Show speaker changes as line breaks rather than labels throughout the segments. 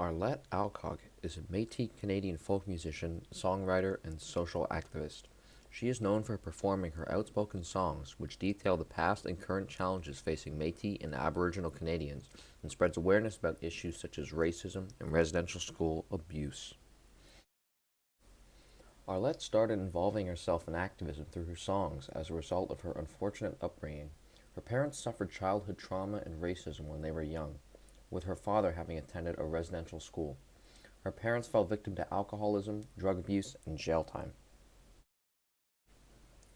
Arlette Alcock is a Métis Canadian folk musician, songwriter, and social activist. She is known for performing her outspoken songs, which detail the past and current challenges facing Métis and Aboriginal Canadians, and spreads awareness about issues such as racism and residential school abuse. Arlette started involving herself in activism through her songs as a result of her unfortunate upbringing. Her parents suffered childhood trauma and racism when they were young, with her father having attended a residential school. Her parents fell victim to alcoholism, drug abuse, and jail time.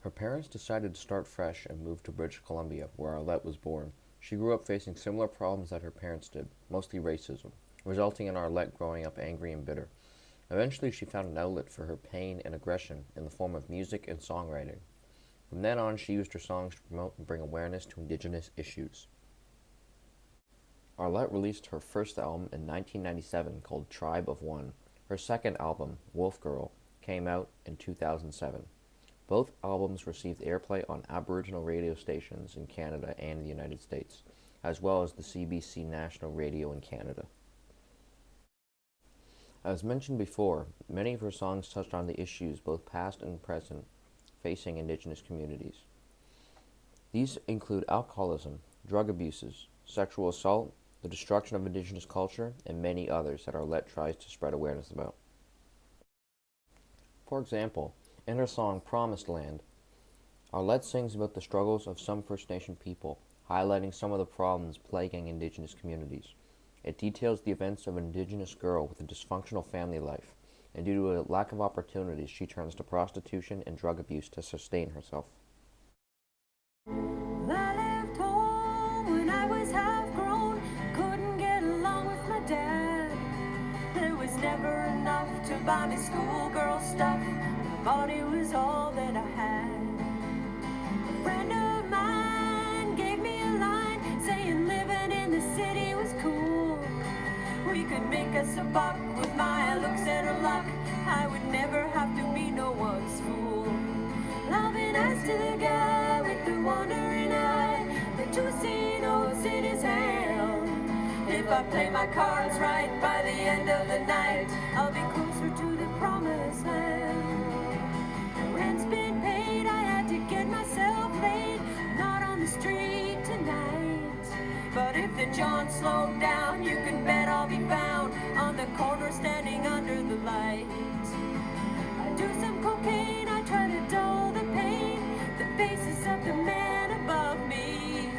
Her parents decided to start fresh and moved to British Columbia, where Arlette was born. She grew up facing similar problems that her parents did, mostly racism, resulting in Arlette growing up angry and bitter. Eventually, she found an outlet for her pain and aggression in the form of music and songwriting. From then on, she used her songs to promote and bring awareness to Indigenous issues. Arlette released her first album in 1997 called Tribe of One. Her second album, Wolf Girl, came out in 2007. Both albums received airplay on Aboriginal radio stations in Canada and the United States, as well as the CBC National Radio in Canada. As mentioned before, many of her songs touched on the issues, both past and present, facing Indigenous communities. These include alcoholism, drug abuses, sexual assault, the destruction of Indigenous culture, and many others that Arlette tries to spread awareness about. For example, in her song Promised Land, Arlette sings about the struggles of some First Nation people, highlighting some of the problems plaguing Indigenous communities. It details the events of an Indigenous girl with a dysfunctional family life, and due to a lack of opportunities, she turns to prostitution and drug abuse to sustain herself.
I left home when I was half grown, couldn't get along with my dad. There was never enough to buy me schoolgirl stuff, my body was all that I had. A friend of mine gave me a line saying living in the city was cool. We could make us a buck with my looks and her luck. I would never have to be no one's fool. Loving as to the guy with the wandering eye, the two-seat nose in his hand. If I play my cards right, by the end of the night, I'll be closer to the promised land. The rent's been paid, I had to get myself laid, not on the street tonight. But if the John slowed down, you can bet I'll be found on the corner standing under the light. I do some cocaine, I try to dull the pain, the faces of the man above me.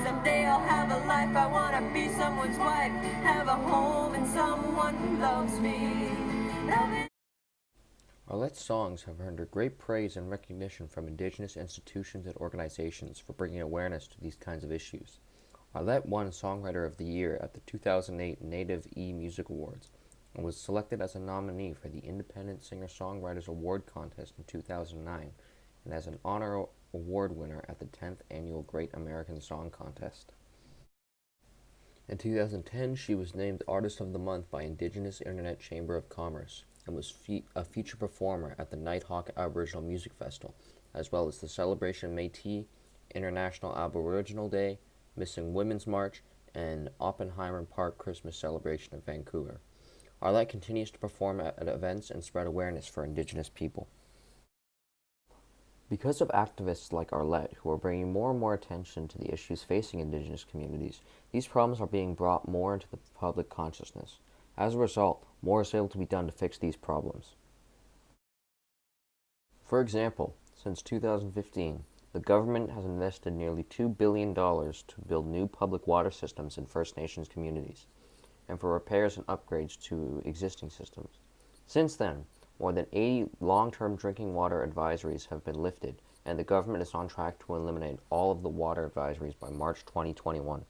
Someday I'll have a life, I wanna be someone's wife, have a home and someone who loves me.
Arlette's songs have earned her great praise and recognition from Indigenous institutions and organizations for bringing awareness to these kinds of issues. Arlette won Songwriter of the Year at the 2008 Native E-Music Awards and was selected as a nominee for the Independent Singer-Songwriters Award Contest in 2009 and as an honor award winner at the 10th Annual Great American Song Contest. In 2010, she was named Artist of the Month by Indigenous Internet Chamber of Commerce and was a featured performer at the Nighthawk Aboriginal Music Festival, as well as the Celebration Métis, International Aboriginal Day, Missing Women's March, and Oppenheimer Park Christmas Celebration in Vancouver. Arlette continues to perform at events and spread awareness for Indigenous people. Because of activists like Arlette, who are bringing more and more attention to the issues facing Indigenous communities, these problems are being brought more into the public consciousness. As a result, more is able to be done to fix these problems. For example, since 2015, the government has invested nearly $2 billion to build new public water systems in First Nations communities, and for repairs and upgrades to existing systems. Since then, more than 80 long-term drinking water advisories have been lifted, and the government is on track to eliminate all of the water advisories by March 2021.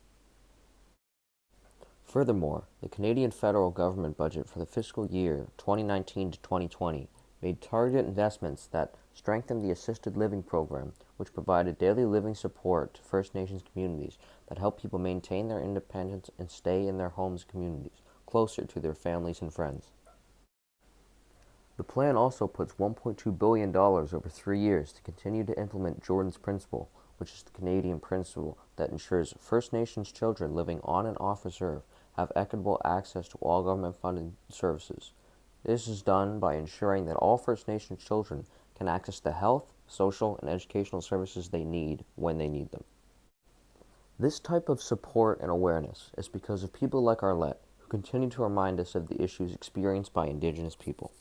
Furthermore, the Canadian federal government budget for the fiscal year 2019 to 2020 made targeted investments that strengthened the assisted living program, which provided daily living support to First Nations communities that help people maintain their independence and stay in their homes and communities, closer to their families and friends. The plan also puts $1.2 billion over 3 years to continue to implement Jordan's Principle, which is the Canadian principle that ensures First Nations children living on and off reserve have equitable access to all government-funded services. This is done by ensuring that all First Nations children can access the health, social, and educational services they need when they need them. This type of support and awareness is because of people like Arlette, who continue to remind us of the issues experienced by Indigenous people.